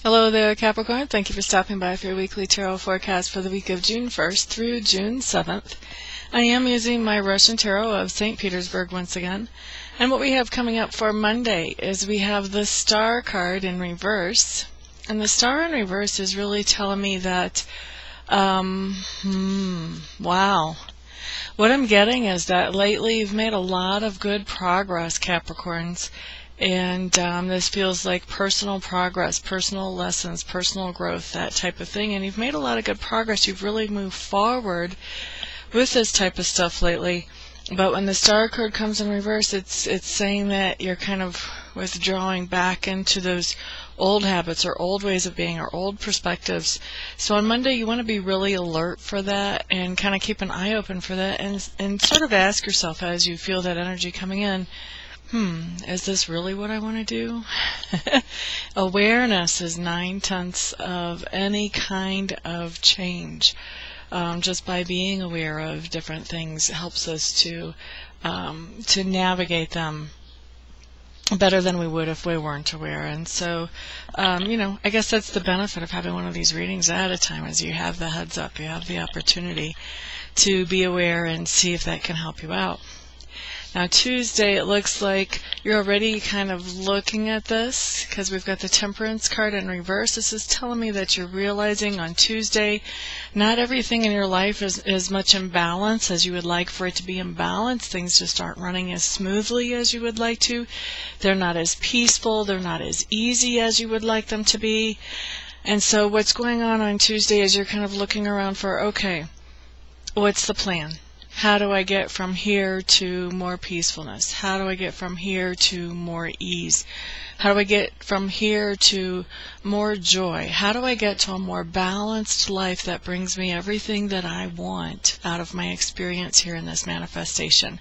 Hello there, Capricorn. Thank you for stopping by for your weekly tarot forecast for the week of June 1st through June 7th. I am using my Russian tarot of St. Petersburg once again. And what we have coming up for Monday is we have the Star card in reverse. And the Star in reverse is really telling me that, wow. What I'm getting is that lately you've made a lot of good progress, Capricorns. And this feels like personal progress, personal lessons, personal growth, that type of thing. And you've made a lot of good progress. You've really moved forward with this type of stuff lately. But when the Star card comes in reverse, it's saying that you're kind of withdrawing back into those old habits or old ways of being or old perspectives. So on Monday, you want to be really alert for that and kind of keep an eye open for that and sort of ask yourself as you feel that energy coming in, is this really what I want to do? Awareness is 9/10 of any kind of change. Just by being aware of different things helps us to navigate them better than we would if we weren't aware. And so, I guess that's the benefit of having one of these readings at a time, is you have the heads up, you have the opportunity to be aware and see if that can help you out. Now Tuesday, it looks like you're already kind of looking at this because we've got the Temperance card in reverse. This is telling me that you're realizing on Tuesday not everything in your life is as much in balance as you would like for it to be in balance. Things just aren't running as smoothly as you would like to. They're not as peaceful. They're not as easy as you would like them to be. And so what's going on Tuesday is you're kind of looking around for, okay, what's the plan? How do I get from here to more peacefulness? How do I get from here to more ease? How do I get from here to more joy? How do I get to a more balanced life that brings me everything that I want out of my experience here in this manifestation?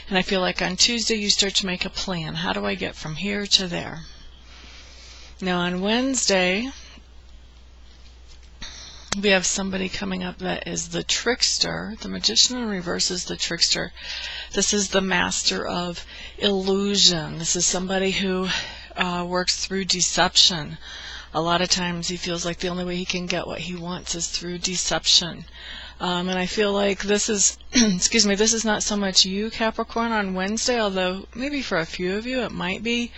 And I feel like on Tuesday you start to make a plan. How do I get from here to there? Now on Wednesday, we have somebody coming up that is the trickster. The Magician in reverse is the trickster. This is the master of illusion. This is somebody who works through deception. A lot of times he feels like the only way he can get what he wants is through deception. And I feel like this is, excuse me, this is not so much you, Capricorn, on Wednesday, although maybe for a few of you it might be.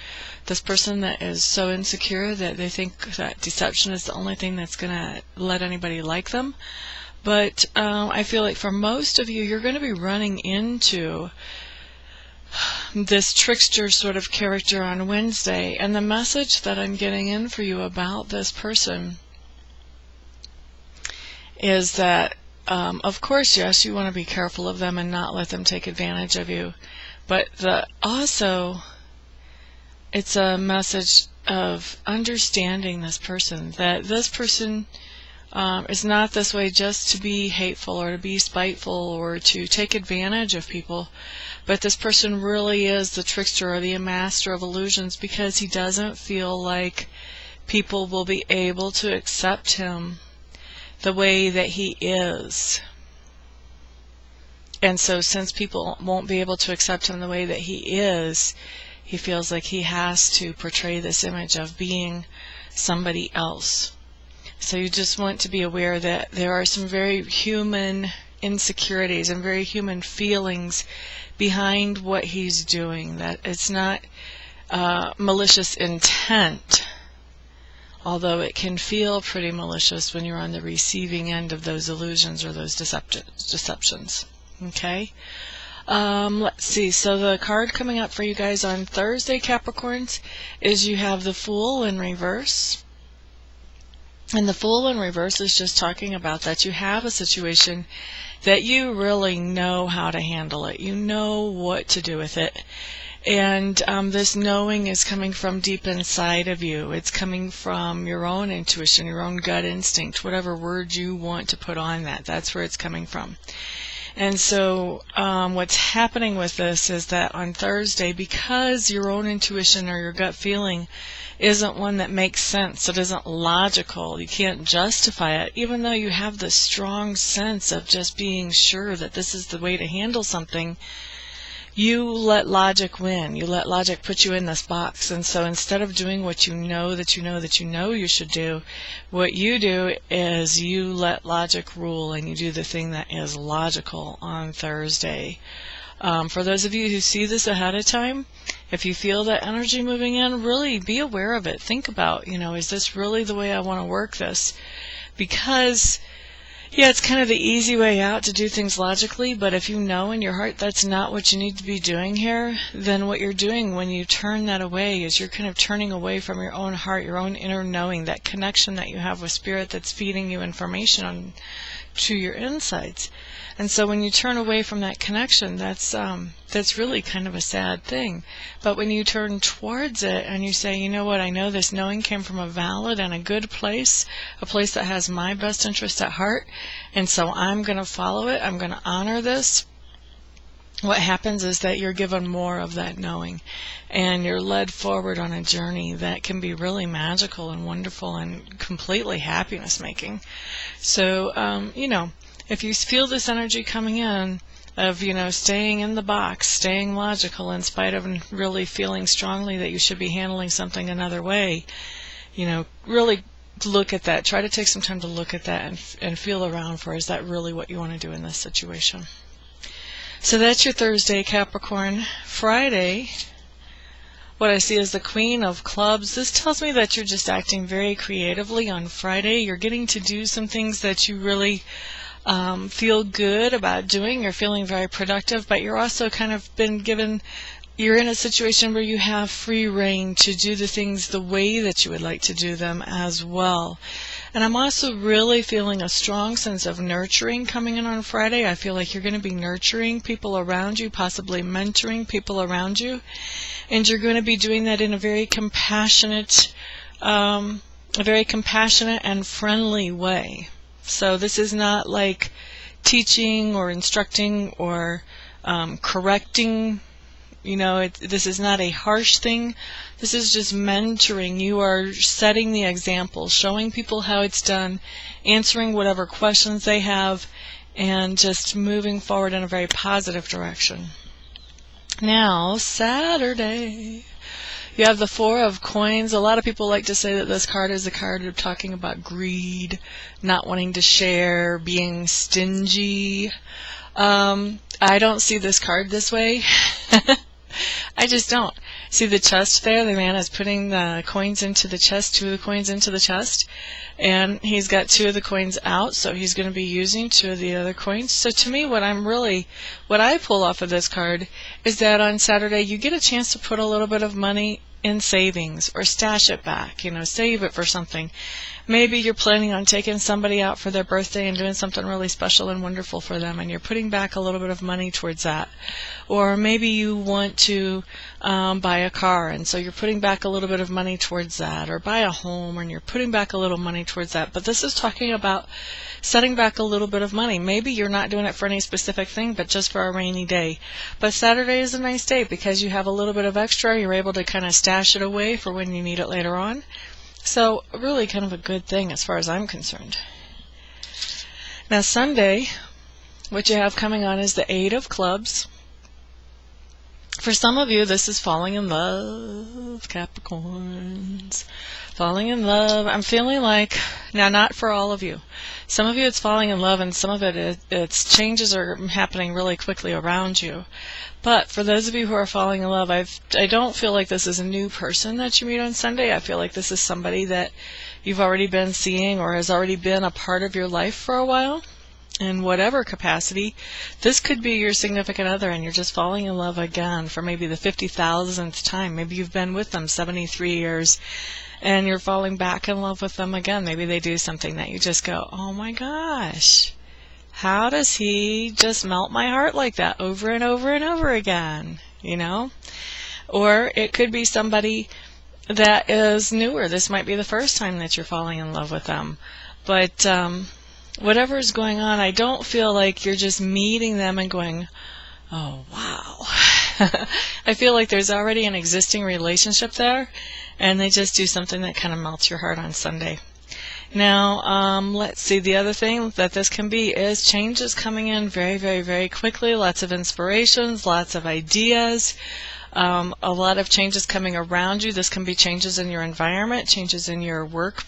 This person that is so insecure that they think that deception is the only thing that's going to let anybody like them. But I feel like for most of you, you're going to be running into this trickster sort of character on Wednesday. And the message that I'm getting in for you about this person is that, of course, yes, you want to be careful of them and not let them take advantage of you. But also, it's a message of understanding this person, that this person is not this way just to be hateful or to be spiteful or to take advantage of people, but this person really is the trickster or the master of illusions because he doesn't feel like people will be able to accept him the way that he is. And so since people won't be able to accept him the way that he is, he feels like he has to portray this image of being somebody else. So you just want to be aware that there are some very human insecurities and very human feelings behind what he's doing, that it's not malicious intent, although it can feel pretty malicious when you're on the receiving end of those illusions or those deceptions. Okay? Let's see. So the card coming up for you guys on Thursday, Capricorns, is you have the Fool in reverse. And the Fool in reverse is just talking about that you have a situation that you really know how to handle it. You know what to do with it. And this knowing is coming from deep inside of you. It's coming from your own intuition, your own gut instinct, whatever word you want to put on that. That's where it's coming from. And so what's happening with this is that on Thursday, because your own intuition or your gut feeling isn't one that makes sense, it isn't logical, you can't justify it, even though you have this strong sense of just being sure that this is the way to handle something, you let logic win. You let logic put you in this box. And so instead of doing what you know you should do, what you do is you let logic rule, and you do the thing that is logical on Thursday. For those of you who see this ahead of time, if you feel that energy moving in, really be aware of it. Think about, is this really the way I want to work this? Because yeah, it's kind of the easy way out to do things logically, but if you know in your heart that's not what you need to be doing here, then what you're doing when you turn that away is you're kind of turning away from your own heart, your own inner knowing, that connection that you have with Spirit that's feeding you information to your insides. And so when you turn away from that connection, that's really kind of a sad thing. But when you turn towards it and you say, you know what, I know this knowing came from a valid and a good place, a place that has my best interest at heart, and so I'm going to follow it, I'm going to honor this. What happens is that you're given more of that knowing, and you're led forward on a journey that can be really magical and wonderful and completely happiness-making. So, if you feel this energy coming in of, staying in the box, staying logical in spite of really feeling strongly that you should be handling something another way, really look at that. Try to take some time to look at that and feel around for, is that really what you want to do in this situation? So that's your Thursday, Capricorn. Friday, what I see is the Queen of Clubs. This tells me that you're just acting very creatively on Friday. You're getting to do some things that you really feel good about doing. You're feeling very productive, but you're also kind of you're in a situation where you have free reign to do the things the way that you would like to do them as well. And I'm also really feeling a strong sense of nurturing coming in on Friday. I feel like you're going to be nurturing people around you, possibly mentoring people around you, and you're going to be doing that in a very compassionate and friendly way. So this is not like teaching or instructing or correcting. This is not a harsh thing. This is just mentoring. You are setting the example, showing people how it's done, answering whatever questions they have, and just moving forward in a very positive direction. Now, Saturday, you have the Four of Coins. A lot of people like to say that this card is a card of talking about greed, not wanting to share, being stingy. I don't see this card this way. I just don't. See the chest there? The man is putting the coins into the chest, 2 of the coins into the chest, and he's got 2 of the coins out, so he's going to be using 2 of the other coins. So to me, what I pull off of this card is that on Saturday you get a chance to put a little bit of money in savings or stash it back, save it for something. Maybe you're planning on taking somebody out for their birthday and doing something really special and wonderful for them, and you're putting back a little bit of money towards that. Or maybe you want to buy a car, and so you're putting back a little bit of money towards that. Or buy a home, and you're putting back a little money towards that. But this is talking about setting back a little bit of money. Maybe you're not doing it for any specific thing, but just for a rainy day. But Saturday is a nice day because you have a little bit of extra. You're able to kind of stash it away for when you need it later on. So really kind of a good thing as far as I'm concerned. Now Sunday, what you have coming on is the 8 of Clubs. For some of you, this is falling in love, Capricorns. Falling in love. I'm feeling like, now not for all of you. Some of you it's falling in love, and some of it's changes are happening really quickly around you. But for those of you who are falling in love, I don't feel like this is a new person that you meet on Sunday. I feel like this is somebody that you've already been seeing or has already been a part of your life for a while. In whatever capacity, this could be your significant other, and you're just falling in love again for maybe the 50,000th time. Maybe you've been with them 73 years, and you're falling back in love with them again. Maybe they do something that you just go, oh my gosh, how does he just melt my heart like that over and over and over again, Or it could be somebody that is newer. This might be the first time that you're falling in love with them. But whatever is going on, I don't feel like you're just meeting them and going, oh, wow. I feel like there's already an existing relationship there, and they just do something that kind of melts your heart on Sunday. Now, let's see, the other thing that this can be is changes coming in very, very, very quickly. Lots of inspirations, lots of ideas, a lot of changes coming around you. This can be changes in your environment, changes in your work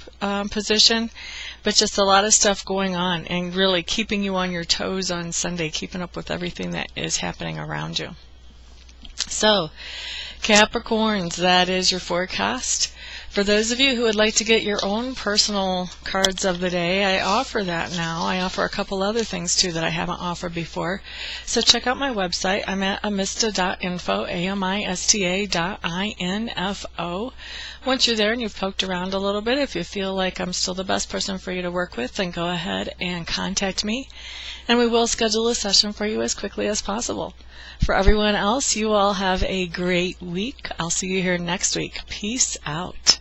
position, but just a lot of stuff going on and really keeping you on your toes on Sunday, keeping up with everything that is happening around you. So, Capricorns, that is your forecast. For those of you who would like to get your own personal cards of the day, I offer that now. I offer a couple other things too that I haven't offered before. So check out my website. I'm at amista.info, amista.info. Once you're there and you've poked around a little bit, if you feel like I'm still the best person for you to work with, then go ahead and contact me, and we will schedule a session for you as quickly as possible. For everyone else, you all have a great week. I'll see you here next week. Peace out.